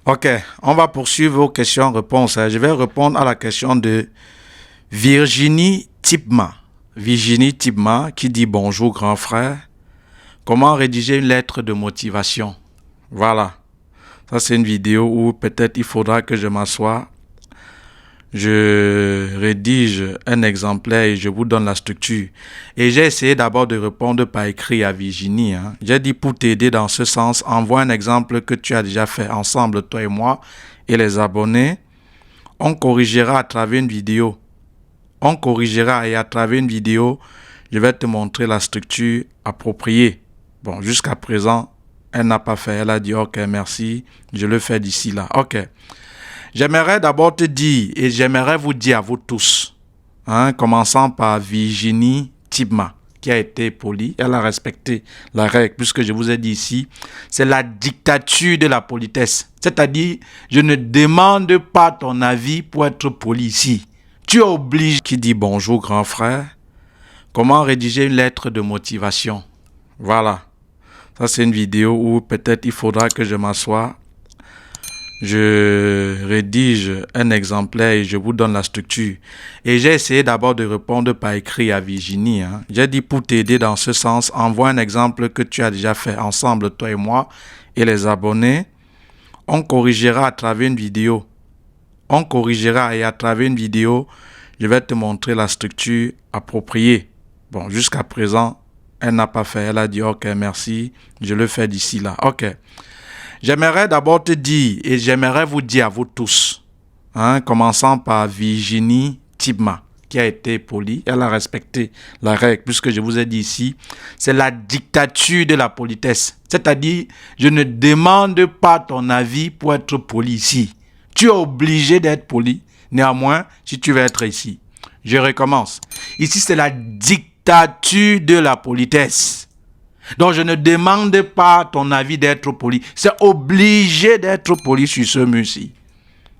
Ok, on va poursuivre vos questions-réponses. Je vais répondre à la question de Virginie Tipma. Virginie Tipma qui dit bonjour grand frère. Comment rédiger une lettre de motivation? Voilà. Ça c'est une vidéo où peut-être il faudra que je m'assoie. Je rédige un exemplaire et je vous donne la structure. Et j'ai essayé d'abord de répondre par écrit à Virginie. J'ai dit pour t'aider dans ce sens, envoie un exemple que tu as déjà fait ensemble, toi et moi, et les abonnés. On corrigera à travers une vidéo. On corrigera et à travers une vidéo, je vais te montrer la structure appropriée. Bon, jusqu'à présent, elle n'a pas fait. Elle a dit, ok, merci, je le fais d'ici là. Ok. J'aimerais d'abord te dire, et j'aimerais vous dire à vous tous, commençant par Virginie Tipma, qui a été polie, elle a respecté la règle, puisque je vous ai dit ici, c'est la dictature de la politesse. C'est-à-dire, je ne demande pas ton avis pour être poli ici. Tu es obligé. Qui dit bonjour grand frère. Comment rédiger une lettre de motivation? Voilà. Ça c'est une vidéo où peut-être il faudra que je m'assoie. Je rédige un exemplaire et je vous donne la structure. Et j'ai essayé d'abord de répondre par écrit à Virginie. J'ai dit pour t'aider dans ce sens, envoie un exemple que tu as déjà fait ensemble, toi et moi, et les abonnés. On corrigera à travers une vidéo. On corrigera et à travers une vidéo, je vais te montrer la structure appropriée. Bon, jusqu'à présent, elle n'a pas fait. Elle a dit, ok, merci, je le fais d'ici là. Ok. J'aimerais d'abord te dire, et j'aimerais vous dire à vous tous, commençant par Virginie Tipma, qui a été polie, elle a respecté la règle, puisque je vous ai dit ici, c'est la dictature de la politesse. C'est-à-dire, je ne demande pas ton avis pour être poli ici. Tu es obligé d'être poli, néanmoins, si tu veux être ici. Je recommence. Ici, c'est la dictature de la politesse. Donc, je ne demande pas ton avis d'être poli. C'est obligé d'être poli sur ce mur-ci.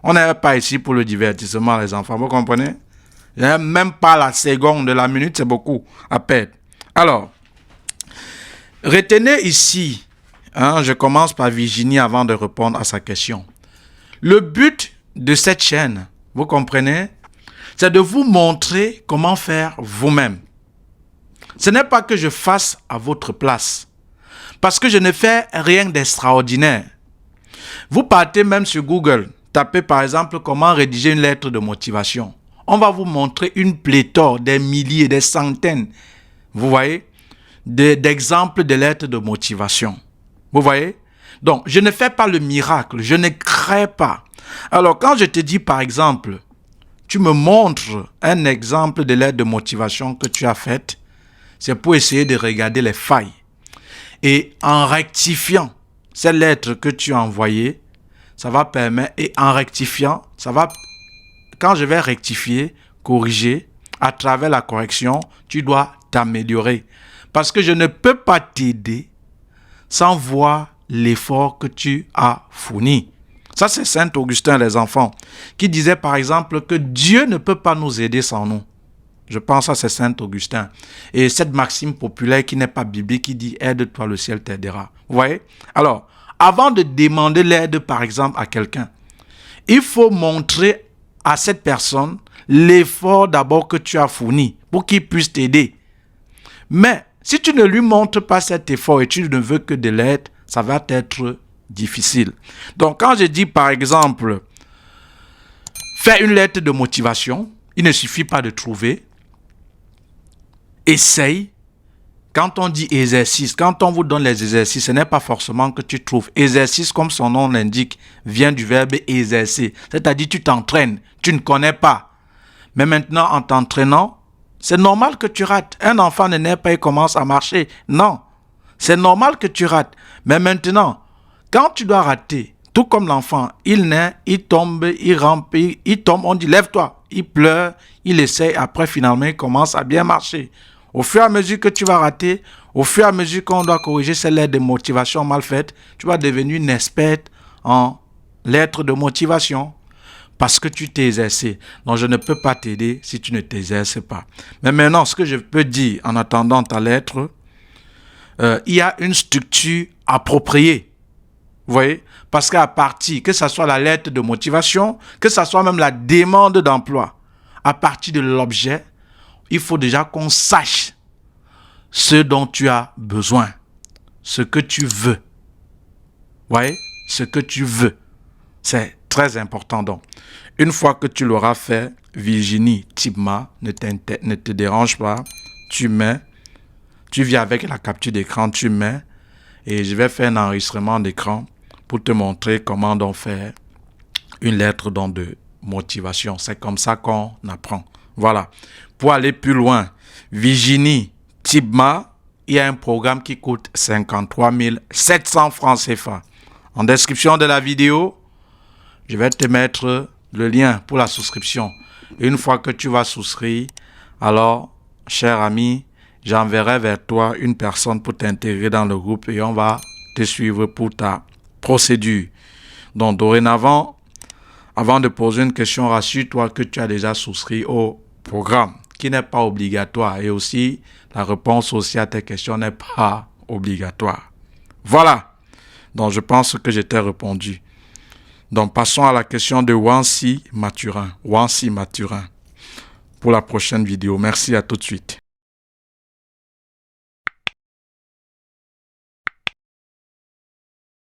On n'est pas ici pour le divertissement, les enfants. Vous comprenez? Même pas la seconde de la minute, c'est beaucoup à perdre. Alors, retenez ici, je commence par Virginie avant de répondre à sa question. Le but de cette chaîne, vous comprenez, c'est de vous montrer comment faire vous-même. Ce n'est pas que je fasse à votre place, parce que je ne fais rien d'extraordinaire. Vous partez même sur Google, tapez par exemple comment rédiger une lettre de motivation. On va vous montrer une pléthore, des milliers, des centaines, vous voyez, d'exemples de lettres de motivation. Vous voyez? Donc, je ne fais pas le miracle, je ne crée pas. Alors, quand je te dis par exemple, tu me montres un exemple de lettre de motivation que tu as faite, c'est pour essayer de regarder les failles. Et en rectifiant ces lettres que tu as envoyées, ça va permettre, et en rectifiant, quand je vais rectifier, corriger, à travers la correction, tu dois t'améliorer. Parce que je ne peux pas t'aider sans voir l'effort que tu as fourni. Ça, c'est Saint Augustin, les enfants, qui disait par exemple que Dieu ne peut pas nous aider sans nous. Je pense à c'est Saint Augustin. Et cette maxime populaire qui n'est pas biblique, qui dit « Aide-toi, le ciel t'aidera ». Vous voyez? Alors, avant de demander l'aide, par exemple, à quelqu'un, il faut montrer à cette personne l'effort d'abord que tu as fourni pour qu'il puisse t'aider. Mais si tu ne lui montres pas cet effort et tu ne veux que de l'aide, ça va être difficile. Donc, quand je dis, par exemple, fais une lettre de motivation, il ne suffit pas de trouver. Essaye. Quand on dit exercice, quand on vous donne les exercices, ce n'est pas forcément que tu trouves. Exercice, comme son nom l'indique, vient du verbe exercer. C'est-à-dire tu t'entraînes, tu ne connais pas. Mais maintenant, en t'entraînant, c'est normal que tu rates. Un enfant ne naît pas et commence à marcher. Non, c'est normal que tu rates. Mais maintenant, quand tu dois rater, tout comme l'enfant, il naît, il tombe, il rampe, il tombe, on dit lève-toi. Il pleure, il essaie, après finalement il commence à bien marcher. Au fur et à mesure que tu vas rater, au fur et à mesure qu'on doit corriger ces lettres de motivation mal faites, tu vas devenir une experte en lettres de motivation parce que tu t'es exercé. Donc je ne peux pas t'aider si tu ne t'exerces pas. Mais maintenant, ce que je peux dire en attendant ta lettre, il y a une structure appropriée. Vous voyez? Parce qu'à partir, que ce soit la lettre de motivation, que ce soit même la demande d'emploi, à partir de l'objet, il faut déjà qu'on sache ce dont tu as besoin, ce que tu veux. Vous voyez? Ce que tu veux. C'est très important donc. Une fois que tu l'auras fait, Virginie Tibma, ne te dérange pas. Tu viens avec la capture d'écran, tu mets, et je vais faire un enregistrement d'écran pour te montrer comment donc faire une lettre donc de motivation. C'est comme ça qu'on apprend. Voilà. Pour aller plus loin, Virginie Tibma, il y a un programme qui coûte 53 700 francs CFA. En description de la vidéo, je vais te mettre le lien pour la souscription. Et une fois que tu vas souscrire, alors, cher ami, j'enverrai vers toi une personne pour t'intégrer dans le groupe et on va te suivre pour ta procédure. Donc, dorénavant, avant de poser une question, rassure-toi que tu as déjà souscrit au programme qui n'est pas obligatoire. Et aussi, la réponse aussi à tes questions n'est pas obligatoire. Voilà. Donc, je pense que je t'ai répondu. Donc, passons à la question de Wansi Mathurin. Wansi Mathurin. Pour la prochaine vidéo. Merci, à tout de suite.